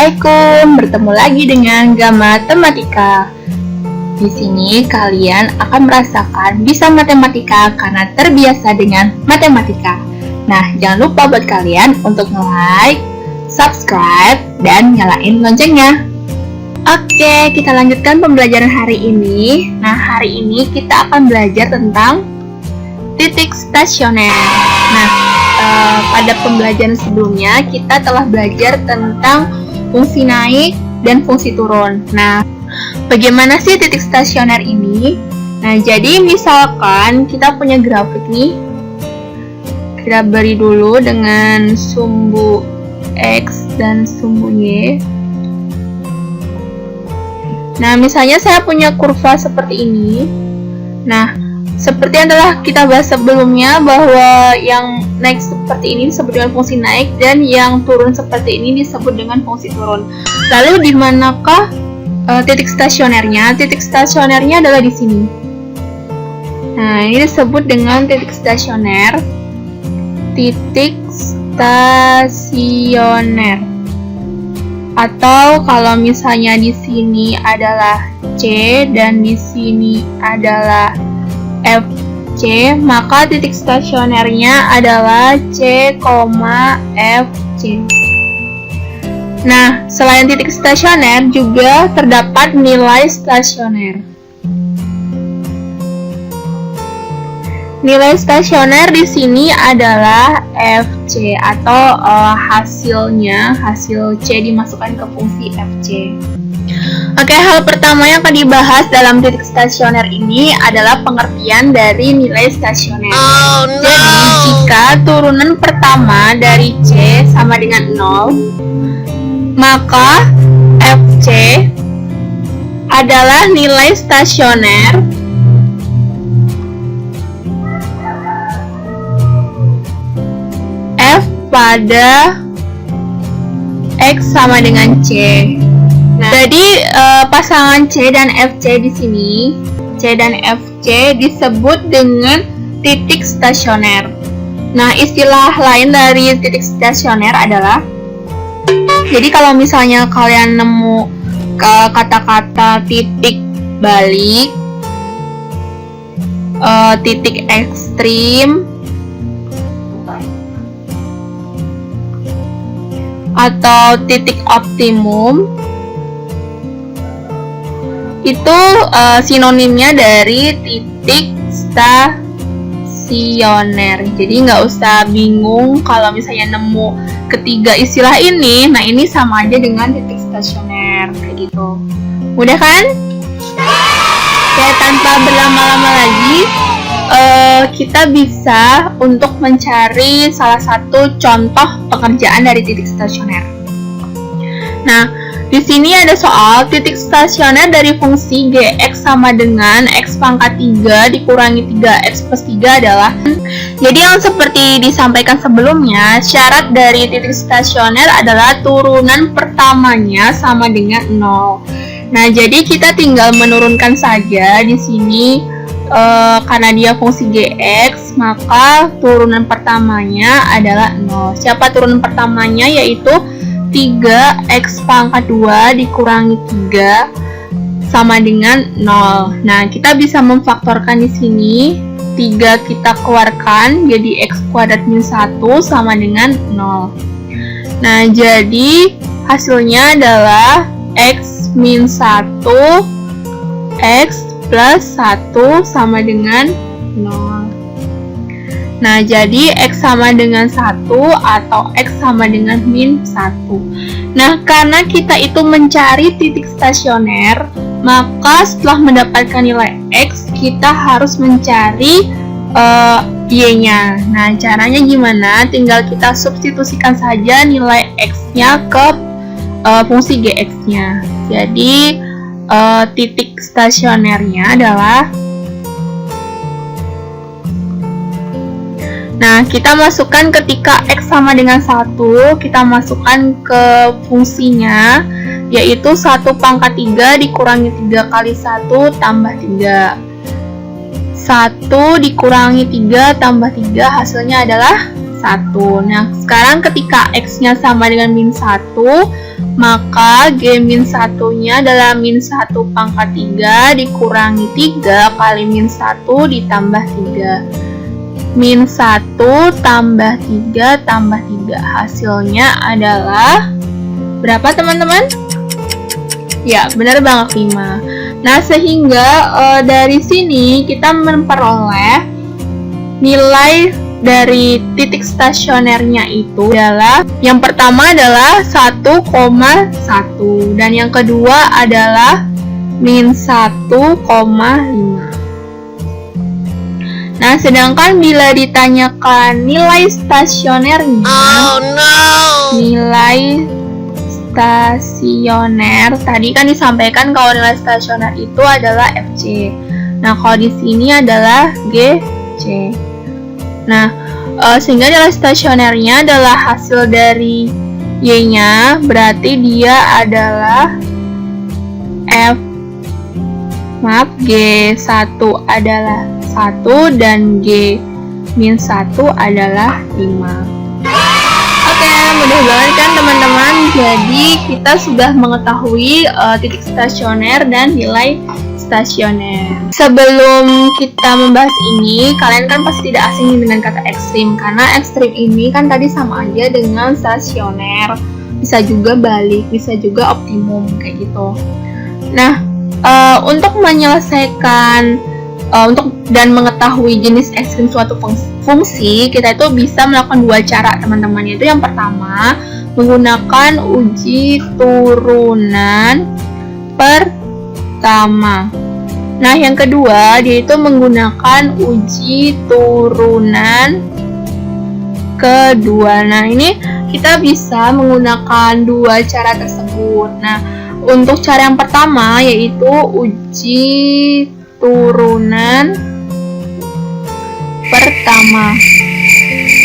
Assalamualaikum, bertemu lagi dengan Gamatematika. Di sini kalian akan merasakan bisa matematika karena terbiasa dengan matematika. Nah, jangan lupa buat kalian untuk like, subscribe, dan nyalain loncengnya. Oke, kita lanjutkan pembelajaran hari ini. Nah, hari ini kita akan belajar tentang titik stasioner. Nah, pada pembelajaran sebelumnya kita telah belajar tentang fungsi naik dan fungsi turun. Nah, bagaimana sih titik stasioner ini? Nah, jadi misalkan kita punya grafik nih. Kita beri dulu dengan sumbu X dan sumbu Y. Nah, misalnya saya punya kurva seperti ini. Nah, seperti yang telah kita bahas sebelumnya bahwa yang naik seperti ini disebut dengan fungsi naik dan yang turun seperti ini disebut dengan fungsi turun. Lalu di manakah titik stasionernya? Titik stasionernya adalah di sini. Nah, ini disebut dengan titik stasioner. Titik stasioner. Atau kalau misalnya di sini adalah C dan di sini adalah FC, maka titik stasionernya adalah C, FC. Nah, selain titik stasioner juga terdapat nilai stasioner. Nilai stasioner di sini adalah FC atau hasil C dimasukkan ke fungsi FC. Oke, hal pertama yang akan dibahas dalam titik stasioner ini adalah pengertian dari nilai stasioner. Oh, no. Jadi, jika turunan pertama dari C sama dengan 0, maka FC adalah nilai stasioner F pada X sama dengan C. Nah, jadi pasangan C dan FC di sini, C dan FC disebut dengan titik stasioner. Nah, istilah lain dari titik stasioner adalah, jadi kalau misalnya kalian nemu kata-kata titik balik, titik ekstrim, atau titik optimum, itu sinonimnya dari titik stasioner. Jadi nggak usah bingung kalau misalnya nemu ketiga istilah ini. Nah, ini sama aja dengan titik stasioner kayak gitu. Mudah kan? Oke, tanpa berlama-lama lagi, kita bisa untuk mencari salah satu contoh pekerjaan dari titik stasioner. Nah, di sini ada soal titik stasioner dari fungsi Gx sama dengan X pangkat 3 dikurangi 3X plus 3 adalah. Jadi yang seperti disampaikan sebelumnya, syarat dari titik stasioner adalah turunan pertamanya sama dengan 0. Nah, jadi kita tinggal menurunkan saja di sini, karena dia fungsi Gx, maka turunan pertamanya adalah 0. Siapa turunan pertamanya? Yaitu 3x pangkat 2 dikurangi 3 sama dengan 0. Nah, kita bisa memfaktorkan di sini. 3 kita keluarkan jadi x kuadrat min 1 sama dengan 0. Nah, jadi hasilnya adalah x min 1 x plus 1 sama dengan 0. Nah, jadi X sama dengan 1 atau X sama dengan min 1. Nah, karena kita itu mencari titik stasioner, maka setelah mendapatkan nilai X, kita harus mencari Y-nya. Nah, caranya gimana? Tinggal kita substitusikan saja nilai X-nya ke fungsi Gx-nya. Jadi, titik stasionernya adalah, nah, kita masukkan ketika X sama dengan 1, kita masukkan ke fungsinya, yaitu 1 pangkat 3 dikurangi 3 kali 1 tambah 3. 1 dikurangi 3 tambah 3 hasilnya adalah 1. Nah, sekarang ketika X-nya sama dengan min 1, maka G-1 nya adalah -1 pangkat 3 dikurangi 3 kali -1 ditambah 3. -1 tambah 3 tambah 3. Hasilnya adalah berapa teman-teman? Ya, benar banget 5. Nah, sehingga dari sini kita memperoleh nilai dari titik stasionernya itu adalah yang pertama adalah 1,1 dan yang kedua adalah -1,5. Nah, sedangkan bila ditanyakan nilai stasionernya, nilai stasioner tadi kan disampaikan kalau nilai stasioner itu adalah FC. Nah, kalau di sini adalah GC. Nah, sehingga nilai stasionernya adalah hasil dari Y-nya, berarti dia adalah G1 adalah 1 dan G-1 adalah 5. Oke, mudah banget kan teman-teman? Jadi kita sudah mengetahui titik stasioner dan nilai stasioner. Sebelum kita membahas ini, kalian kan pasti tidak asing dengan kata ekstrim, karena ekstrim ini kan tadi sama aja dengan stasioner, bisa juga balik, bisa juga optimum kayak gitu. Nah, untuk menyelesaikan dan mengetahui jenis ekstrim suatu fungsi, kita itu bisa melakukan dua cara teman-teman. Yaitu yang pertama menggunakan uji turunan pertama. Nah, yang kedua yaitu menggunakan uji turunan kedua. Nah, ini kita bisa menggunakan dua cara tersebut. Nah, untuk cara yang pertama yaitu uji turunan pertama.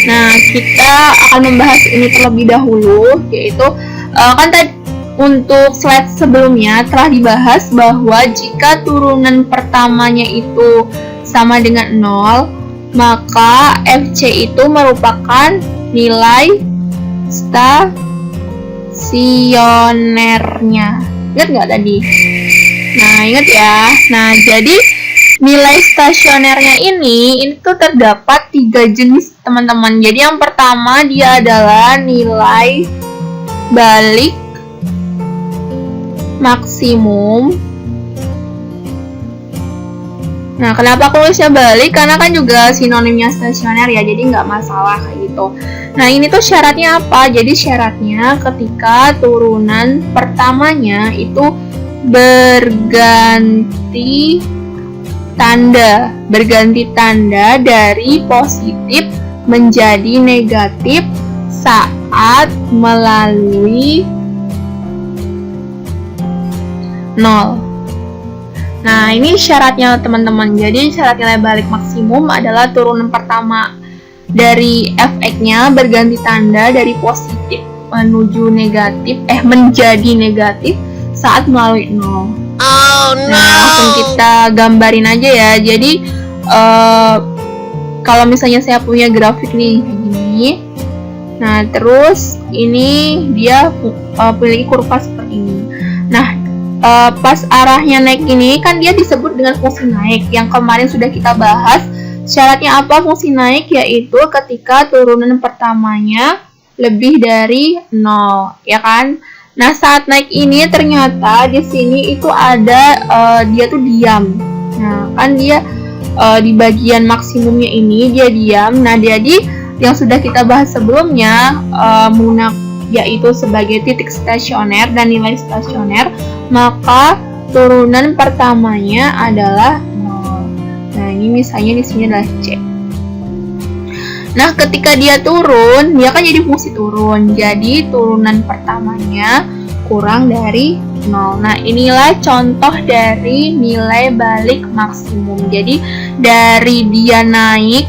Nah, kita akan membahas ini terlebih dahulu, yaitu kan tadi untuk slide sebelumnya telah dibahas bahwa jika turunan pertamanya itu sama dengan 0, maka FC itu merupakan nilai stasionernya. Ingat nggak tadi? Nah, ingat ya. Nah, jadi nilai stasionernya ini tuh terdapat 3 jenis teman-teman. Jadi yang pertama dia adalah nilai balik maksimum. Nah, kenapa aku tulisnya balik? Karena kan juga sinonimnya stasioner ya, jadi nggak masalah kayak gitu. Nah, ini tuh syaratnya apa? Jadi syaratnya ketika turunan pertamanya itu berganti tanda dari positif menjadi negatif saat melalui 0. Nah, ini syaratnya teman-teman. Jadi syarat nilai balik maksimum adalah turunan pertama dari fx-nya berganti tanda dari positif menuju negatif menjadi negatif saat melalui 0. Nah, langsung kita gambarin aja ya. Jadi kalau misalnya saya punya grafik nih kayak gini. Nah, terus ini dia memiliki kurva seperti ini. Nah, pas arahnya naik ini kan dia disebut dengan fungsi naik. Yang kemarin sudah kita bahas. Syaratnya apa fungsi naik? Yaitu ketika turunan pertamanya lebih dari 0, ya kan? Nah, saat naik ini ternyata di sini itu ada dia tuh diam. Nah, kan dia di bagian maksimumnya ini dia diam. Nah, jadi yang sudah kita bahas sebelumnya yaitu sebagai titik stasioner dan nilai stasioner, maka turunan pertamanya adalah 0. Nah, ini misalnya di sini adalah C. Nah, ketika dia turun, dia kan jadi fungsi turun. Jadi turunan pertamanya kurang dari 0. Nah, inilah contoh dari nilai balik maksimum. Jadi dari dia naik,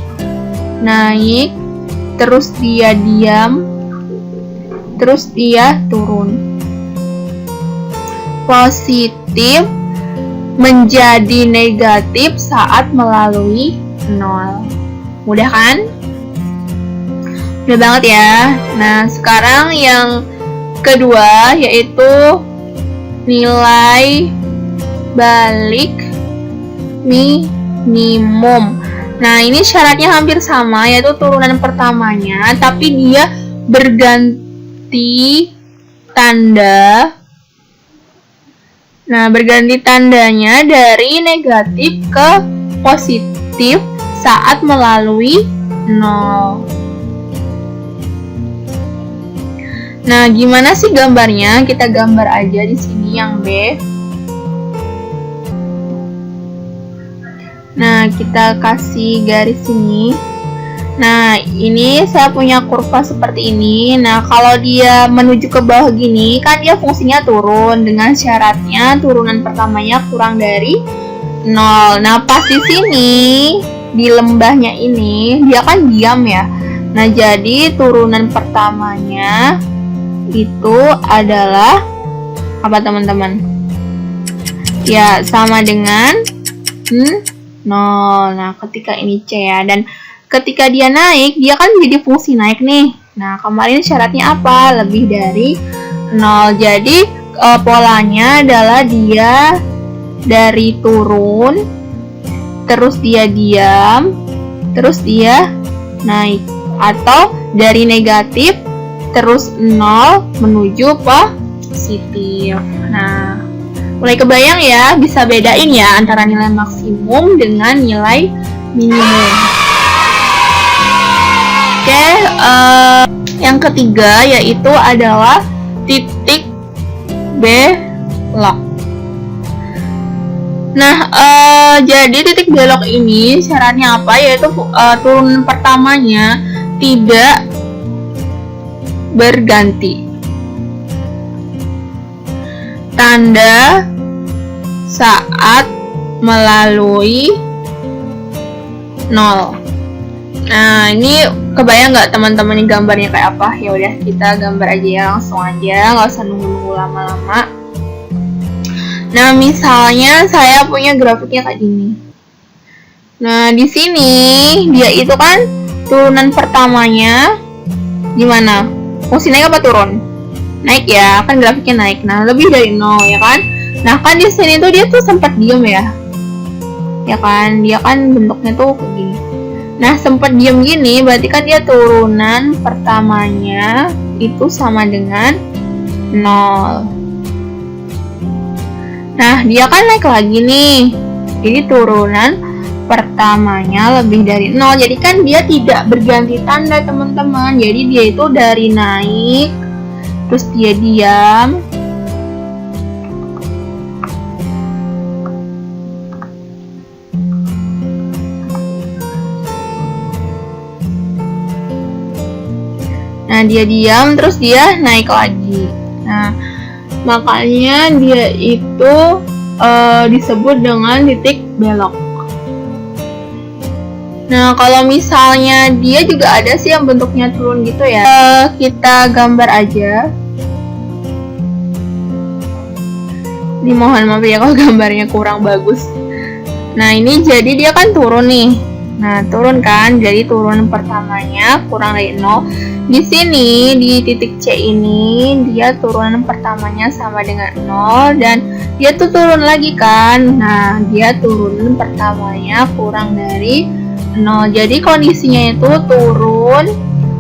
terus dia diam, terus dia turun. Positif menjadi negatif saat melalui 0. Mudah kan? Mudah banget ya. Nah, sekarang yang kedua yaitu nilai balik minimum. Nah, ini syaratnya hampir sama, yaitu turunan pertamanya, tapi dia berganti tanda. Nah, berganti tandanya dari negatif ke positif saat melalui 0. Nah, gimana sih gambarnya? Kita gambar aja di sini yang B. Nah, kita kasih garis sini. Nah, ini saya punya kurva seperti ini. Nah, kalau dia menuju ke bawah gini, kan dia fungsinya turun dengan syaratnya turunan pertamanya kurang dari 0. Nah, pas di sini, di lembahnya ini, dia kan diam ya. Nah, jadi turunan pertamanya itu adalah apa teman-teman? Ya, sama dengan 0. Nah, ketika ini C ya, dan ketika dia naik, dia kan jadi fungsi naik nih. Nah, kemarin syaratnya apa? Lebih dari 0. Jadi polanya adalah dia dari turun, terus dia diam, terus dia naik, atau dari negatif terus 0 menuju positif. Nah, mulai kebayang ya, bisa bedain ya antara nilai maksimum dengan nilai minimum. Oke, yang ketiga yaitu adalah titik belok. Nah, jadi titik belok ini syaratnya apa? Yaitu turunan pertamanya tidak berganti tanda saat melalui 0. Nah, ini kebayang nggak teman-teman ini gambarnya kayak apa? Ya udah, kita gambar aja ya, langsung aja, nggak usah nunggu-nunggu lama-lama. Nah, misalnya saya punya grafiknya kayak gini. Nah, di sini dia itu kan turunan pertamanya gimana? Fungsi naik apa turun? Naik ya, kan grafiknya naik. Nah, lebih dari 0 ya kan? Nah, kan di sini tuh dia tuh sempat diem ya. Ya kan? Dia kan bentuknya tuh kayak gini. Nah, sempat diem gini berarti kan dia turunan pertamanya itu sama dengan 0. Nah, dia kan naik lagi nih. Jadi turunan pertamanya lebih dari 0. Jadi kan dia tidak berganti tanda, teman-teman. Jadi dia itu dari naik, terus dia diam, nah dia diam, terus dia naik lagi. Nah, makanya dia itu disebut dengan titik belok. Nah, kalau misalnya dia juga ada sih yang bentuknya turun gitu ya. Kita gambar aja. Ini mohon maaf ya kalau gambarnya kurang bagus. Nah, ini jadi dia kan turun nih. Nah, turun kan, jadi turun pertamanya kurang dari 0. Di sini, di titik C ini, dia turunan pertamanya sama dengan 0. Dan dia tuh turun lagi kan. Nah, dia turunan pertamanya kurang dari 0. Jadi kondisinya itu turun,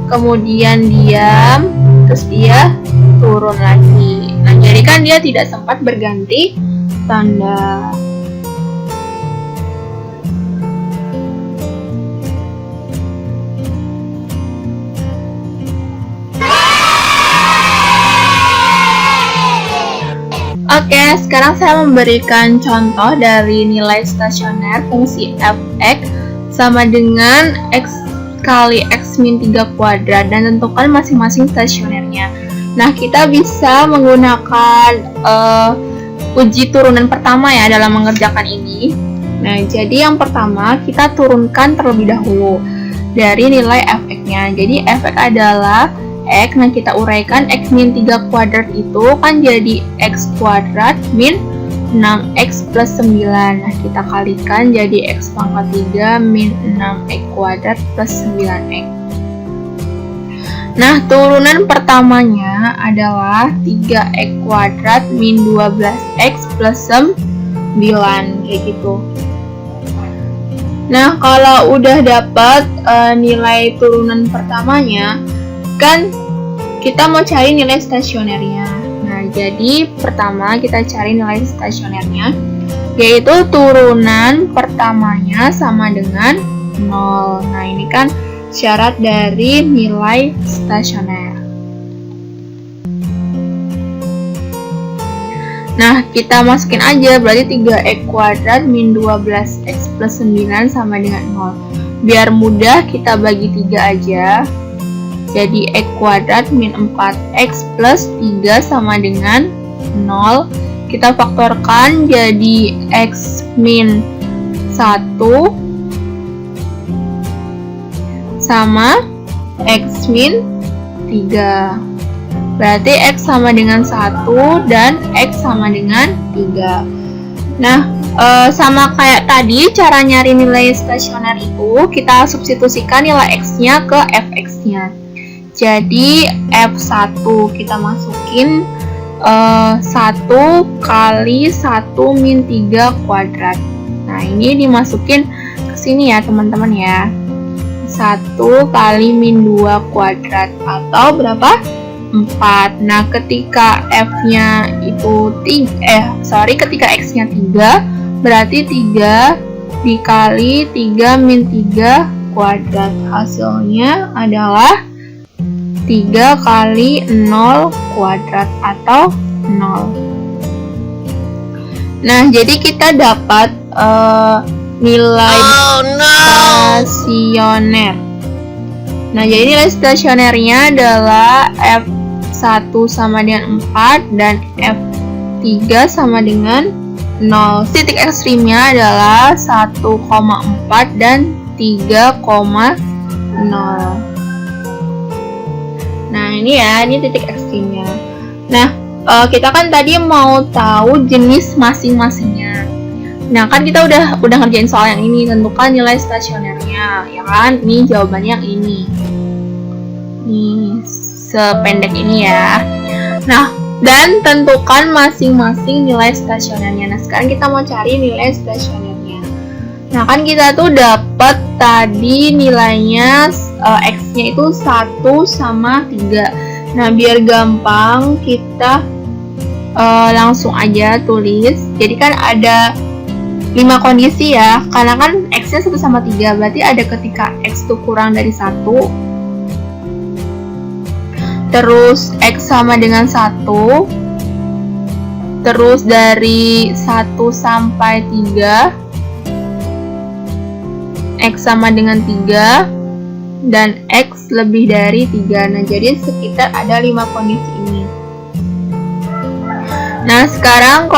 kemudian diam, terus dia turun lagi. Nah, jadi kan dia tidak sempat berganti tanda. Oke, sekarang saya memberikan contoh dari nilai stasioner fungsi f(x) sama dengan x kali x min 3 kuadrat dan tentukan masing-masing stasionernya. Nah, kita bisa menggunakan uji turunan pertama ya dalam mengerjakan ini. Nah, jadi yang pertama kita turunkan terlebih dahulu dari nilai f(x)-nya. Jadi f(x) adalah X, nah kita uraikan X min 3 kuadrat itu kan jadi X kuadrat min 6X plus 9. Nah, kita kalikan jadi X pangkat 3 min 6X kuadrat plus 9X. Nah, turunan pertamanya adalah 3x kuadrat min 12x plus 9, kayak gitu. Nah, kalau udah dapat nilai turunan pertamanya, kan kita mau cari nilai stasionernya. Nah, jadi pertama kita cari nilai stasionernya, yaitu turunan pertamanya sama dengan 0. Nah, ini kan syarat dari nilai stasioner. Nah, kita masukin aja, berarti 3x kuadrat min 12x plus 9 sama dengan 0. Biar mudah, kita bagi 3 aja. Jadi x kuadrat min 4x plus 3 sama dengan 0. Kita faktorkan jadi x min 1 sama x min 3. Berarti x sama dengan 1 dan x sama dengan 3. Nah, sama kayak tadi, cara nyari nilai stasioner itu, kita substitusikan nilai x-nya ke fx-nya. Jadi, f1 kita masukin 1 kali 1 min 3 kuadrat. Nah, ini dimasukin ke sini ya, teman-teman ya. 1 kali min 2 kuadrat, atau berapa? 4. Nah, ketika f-nya itu ketika x-nya 3, berarti 3 dikali 3 min 3 kuadrat. Hasilnya adalah 3 kali 0 kuadrat atau 0. Nah, jadi kita dapat nilai stasioner. Nah, jadi nilai stasionernya adalah F1 sama dengan 4 dan F3 sama dengan 0. Titik ekstrimnya adalah 1,4 dan 3,0. Nah, ini titik ekstrimnya. Nah, kita kan tadi mau tahu jenis masing-masingnya. Nah, kan kita udah ngerjain soal yang ini, tentukan nilai stasionernya, ya kan? Ini jawabannya yang ini. Nih, sependek ini ya. Nah, dan tentukan masing-masing nilai stasionernya. Nah, sekarang kita mau cari nilai stasionernya. Nah, kan kita tuh dapat tadi nilainya x-nya itu 1 sama 3. Nah, biar gampang kita langsung aja tulis. Jadi kan ada 5 kondisi ya, karena kan x-nya 1 sama 3, berarti ada ketika x itu kurang dari 1, terus x sama dengan 1, terus dari 1 sampai 3, x sama dengan 3, dan x lebih dari 3. Nah, jadi sekitar ada 5 kondisi ini. Nah, sekarang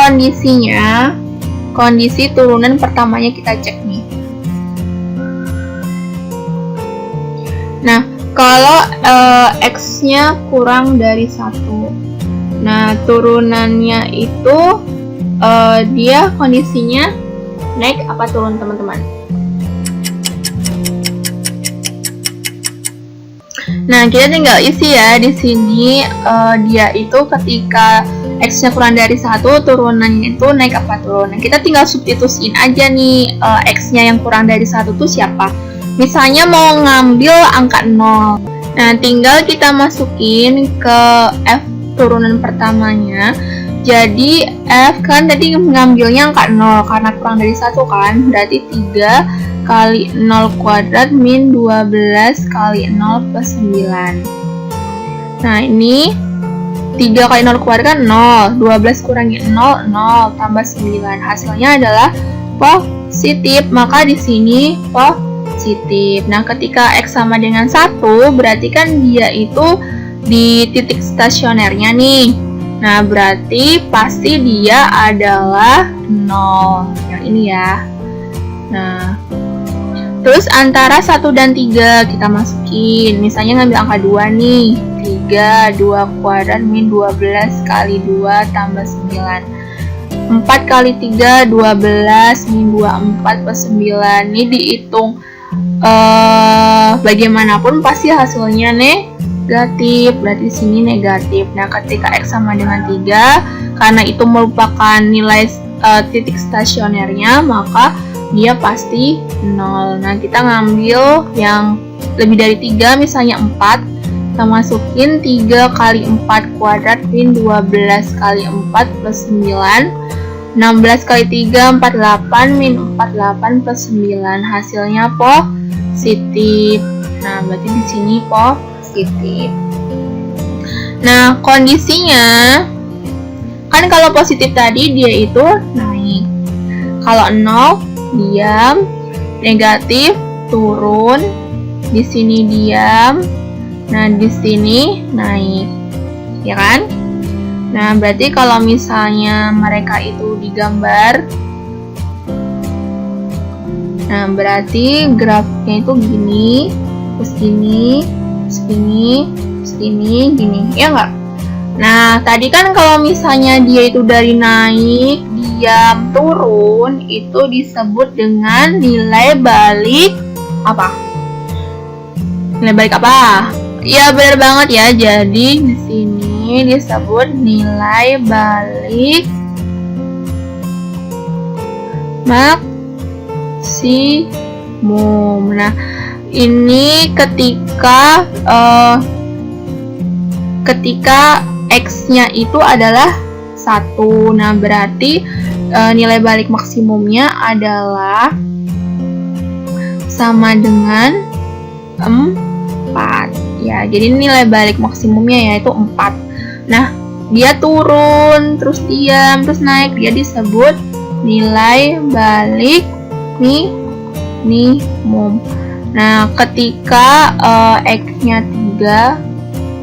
kondisi turunan pertamanya kita cek nih. Nah, kalau x-nya kurang dari 1, nah turunannya itu dia kondisinya naik apa turun, teman-teman? Nah, kita tinggal isi ya di sini, dia itu ketika x-nya kurang dari 1, turunannya itu naik apa turun. Nah, kita tinggal substitusiin aja nih x-nya yang kurang dari 1 itu siapa. Misalnya mau ngambil angka 0. Nah, tinggal kita masukin ke f turunan pertamanya. Jadi f kan tadi ngambilnya angka 0 karena kurang dari 1 kan. Berarti 3 kali 0 kuadrat min 12 kali 0 plus 9. Nah, ini 3 kali 0 kuadrat kan 0, 12 kurangi 0, 0, tambah 9. Hasilnya adalah positif, maka di sini positif. Nah, ketika x sama dengan 1, berarti kan dia itu di titik stasionernya nih. Nah, berarti pasti dia adalah 0. Yang ini ya. Nah, terus antara 1 dan 3 kita masukin. Misalnya ngambil angka 2 nih. 3, 2 kuadrat min 12 kali 2 tambah 9. 4 kali 3, 12 min 2, 4 plus 9. Ini dihitung bagaimanapun pasti hasilnya negatif, berarti di sini negatif. Nah, ketika X sama dengan 3, karena itu merupakan nilai titik stasionernya, maka dia pasti 0. Nah, kita ngambil yang lebih dari 3, misalnya 4. Kita masukin 3 kali 4 kuadrat min 12 kali 4 plus 9. 16 kali 3, 48 min 48 plus 9. Hasilnya positif. Nah, berarti di sini positif. Nah, kondisinya kan kalau positif tadi dia itu naik. Kalau 0 diam, negatif turun, di sini diam. Nah, di sini naik. Ya kan? Nah, berarti kalau misalnya mereka itu digambar, nah, berarti grafiknya itu gini, terus gini, terus gini, terus gini, gini, ya nggak? Nah, tadi kan kalau misalnya dia itu dari naik, diam, turun, itu disebut dengan nilai balik apa? Nilai balik apa? Ya, benar banget ya. Jadi di sini disebut nilai balik maksimum. Nah, ini ketika X-nya itu adalah 1. Nah, berarti nilai balik maksimumnya adalah sama dengan 4. Ya, jadi nilai balik maksimumnya yaitu 4. Nah, dia turun, terus diam, terus naik, dia disebut nilai balik minimum. Nah, ketika X-nya 3,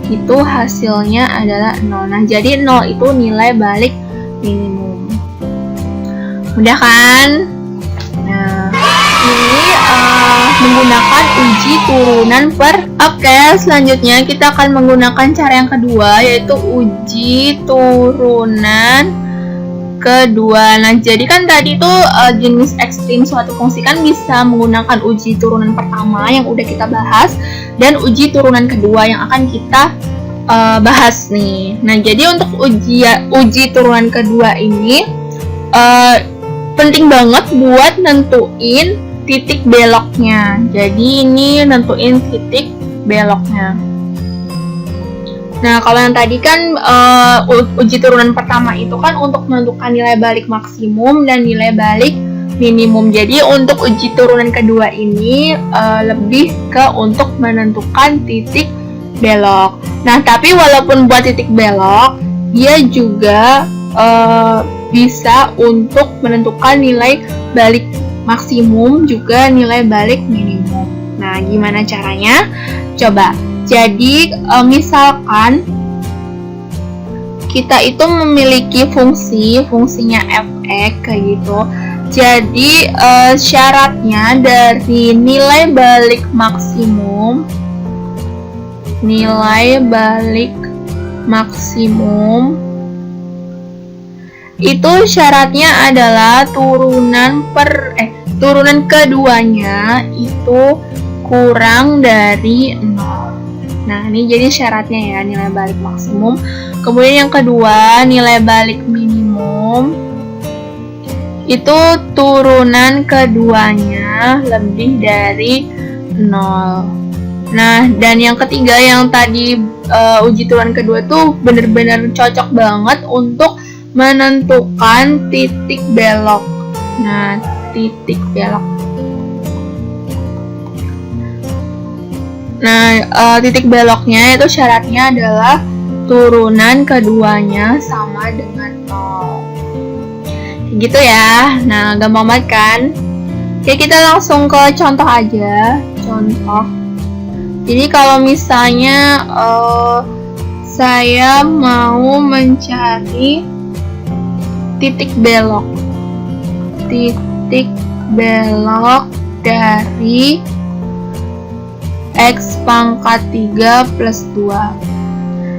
itu hasilnya adalah 0. Nah, jadi 0 itu nilai balik minimum. Mudah kan? Nah, ini menggunakan uji turunan Oke, selanjutnya kita akan menggunakan cara yang kedua, yaitu uji turunan kedua. Nah, jadi kan tadi tuh jenis ekstrim suatu fungsi kan bisa menggunakan uji turunan pertama yang udah kita bahas, dan uji turunan kedua yang akan kita bahas nih. Nah, jadi untuk uji turunan kedua ini penting banget buat nentuin titik beloknya. Jadi ini nentuin titik beloknya. Nah, kalau yang tadi kan uji turunan pertama itu kan untuk menentukan nilai balik maksimum dan nilai balik minimum. Jadi untuk uji turunan kedua ini lebih ke untuk menentukan titik belok. Nah, tapi walaupun buat titik belok, dia juga bisa untuk menentukan nilai balik maksimum juga nilai balik minimum. Nah, gimana caranya? Coba. Jadi, misalkan kita itu memiliki fungsinya f(x) kayak gitu. Jadi, syaratnya dari nilai balik maksimum itu syaratnya adalah turunan keduanya itu kurang dari 0. Nah, ini jadi syaratnya ya, nilai balik maksimum. Kemudian yang kedua, nilai balik minimum itu turunan keduanya lebih dari 0. Nah, dan yang ketiga yang tadi uji turunan kedua tuh bener-bener cocok banget untuk menentukan titik belok. Nah, titik belok. Nah, titik beloknya itu syaratnya adalah turunan keduanya sama dengan 0. Gitu ya. Nah, gampang banget kan? Oke, kita langsung ke contoh aja. Contoh. Jadi kalau misalnya saya mau mencari titik belok dari X pangkat 3 plus 2.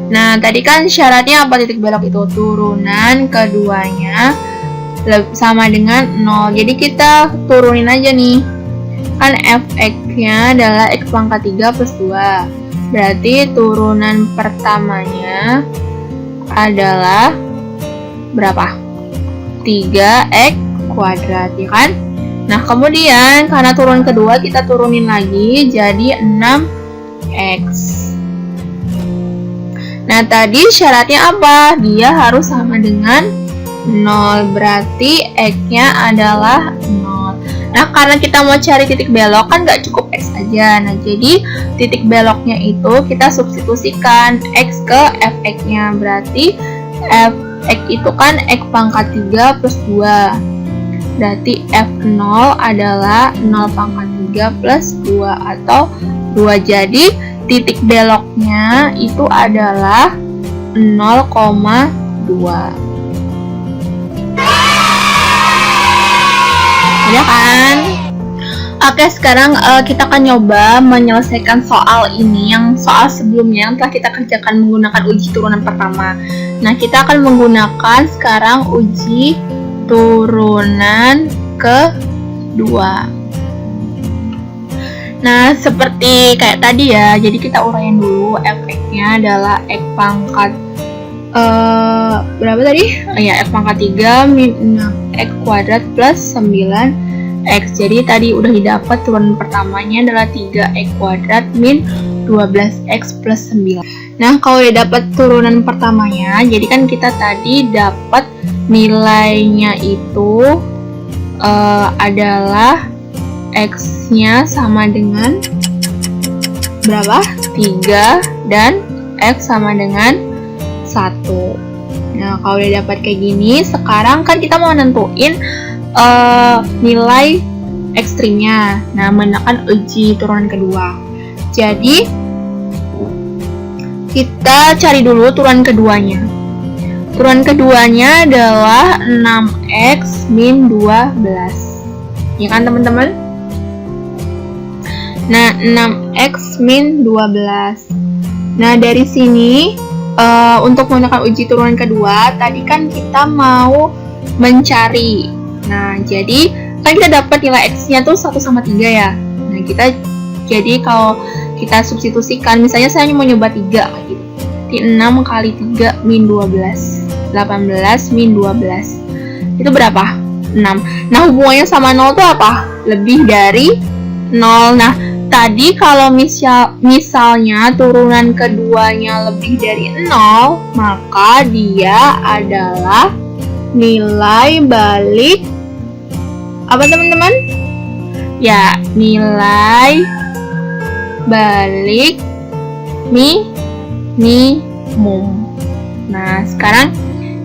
Nah, tadi kan syaratnya apa titik belok itu? Turunan keduanya sama dengan 0. Jadi kita turunin aja nih. Kan f(x)-nya adalah X pangkat 3 plus 2. Berarti turunan pertamanya adalah berapa? 3x kuadrat, ya kan? Nah, kemudian karena turun kedua kita turunin lagi jadi 6x. Nah, tadi syaratnya apa? Dia harus sama dengan 0, berarti x-nya adalah 0. Nah, karena kita mau cari titik belok kan nggak cukup x aja. Nah, jadi titik beloknya itu kita substitusikan x ke fx-nya. Berarti fx itu kan x pangkat 3 plus 2. Berarti f0 adalah 0 pangkat 3 plus 2 atau 2. Jadi titik beloknya itu adalah 0,2. Udah kan? Oke, sekarang kita akan nyoba menyelesaikan soal ini, yang soal sebelumnya yang telah kita kerjakan menggunakan uji turunan pertama. Nah, kita akan menggunakan sekarang uji turunan kedua. Nah, seperti kayak tadi ya, jadi kita uraiin dulu. Fx-nya adalah x pangkat berapa tadi? Ya, x pangkat 3 min 6x kuadrat plus 9x. Jadi tadi udah didapat turunan pertamanya adalah 3x kuadrat min 12x plus 9. Nah, kalau udah dapat turunan pertamanya, jadi kan kita tadi dapat nilainya itu adalah x-nya sama dengan berapa? 3 dan x sama dengan 1. Nah, kalau udah dapat kayak gini, sekarang kan kita mau nentuin nilai ekstrimnya. Nah, menggunakan uji turunan kedua. Jadi kita cari dulu turunan keduanya. Turunan keduanya adalah 6x min 12. Ya kan, teman-teman? Nah, 6x min 12. Nah, dari sini untuk menggunakan uji turunan kedua, tadi kan kita mau mencari. Nah, jadi kan kita dapat nilai x-nya tuh 1 sama 3 ya. Nah, jadi kalau kita substitusikan, misalnya saya mau nyoba 3 gitu. 6 kali 3 min 12. 18 min 12. Itu berapa? 6. Nah, hubungannya sama 0 tuh apa? Lebih dari 0. Nah, tadi kalau misalnya turunan keduanya lebih dari 0, maka dia adalah nilai balik apa, teman-teman? Ya, nilai balik minimum. Nah, sekarang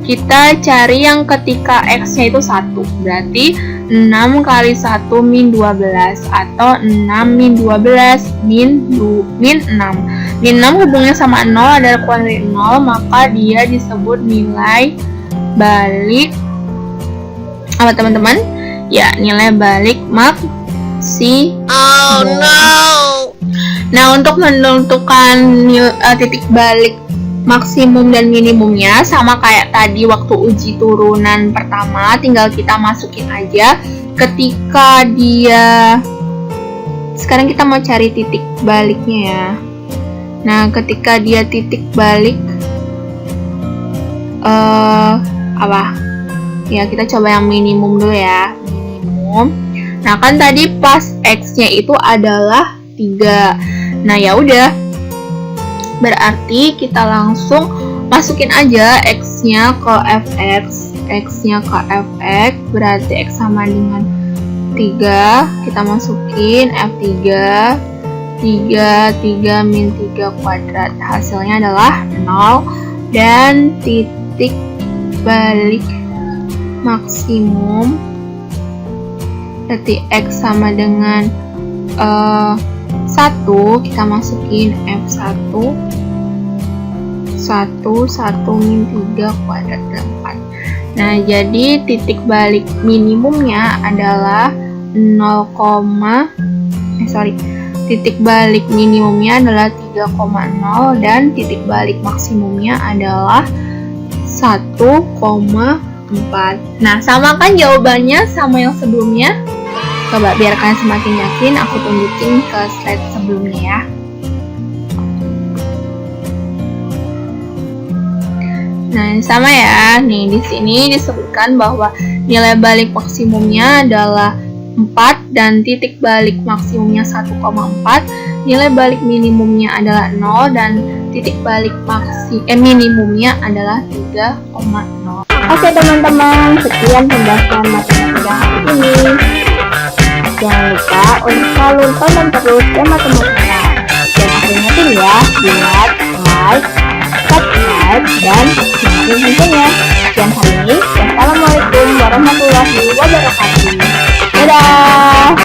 kita cari yang ketika x-nya itu 1. Berarti 6 kali 1 min 12 atau 6 min 12 min 6. Min 6 hubungnya sama 0 adalah kurang dari 0, maka dia disebut nilai balik apa, teman-teman? Ya, nilai balik maksimum. Oh no. Nah, untuk menentukan titik balik maksimum dan minimumnya sama kayak tadi waktu uji turunan pertama, tinggal kita masukin aja ketika dia, sekarang kita mau cari titik baliknya ya. Nah, ketika dia titik balik apa ya, kita coba yang minimum dulu ya, minimum. Nah, kan tadi pas x-nya itu adalah 3. Nah, ya udah, berarti kita langsung masukin aja x-nya ke fx, x-nya ke fx, berarti x sama dengan 3, kita masukin f3, 3 min 3 kuadrat, hasilnya adalah 0, dan titik balik maksimum, berarti x sama dengan 1, kita masukin f1, 1 min 3 kuadrat 4. Nah, jadi titik balik minimumnya adalah titik balik minimumnya adalah 3,0 dan titik balik maksimumnya adalah 1,4. Nah, sama kan jawabannya sama yang sebelumnya? Coba biar kalian semakin yakin, aku tunjukin ke slide sebelumnya ya. Nah, sama ya. Nih, di sini disebutkan bahwa nilai balik maksimumnya adalah 4 dan titik balik maksimumnya 1,4. Nilai balik minimumnya adalah 0 dan titik balik minimumnya adalah 3,0. Oke teman-teman, sekian pembahasan matematika hari ini. Jangan lupa untuk selalu tonton terus ya matematika. Dan aku ingetin ya, buat like, subscribe, dan nyalain loncengnya. Sekian hari ini, wassalamualaikum warahmatullahi wabarakatuh. Dadah!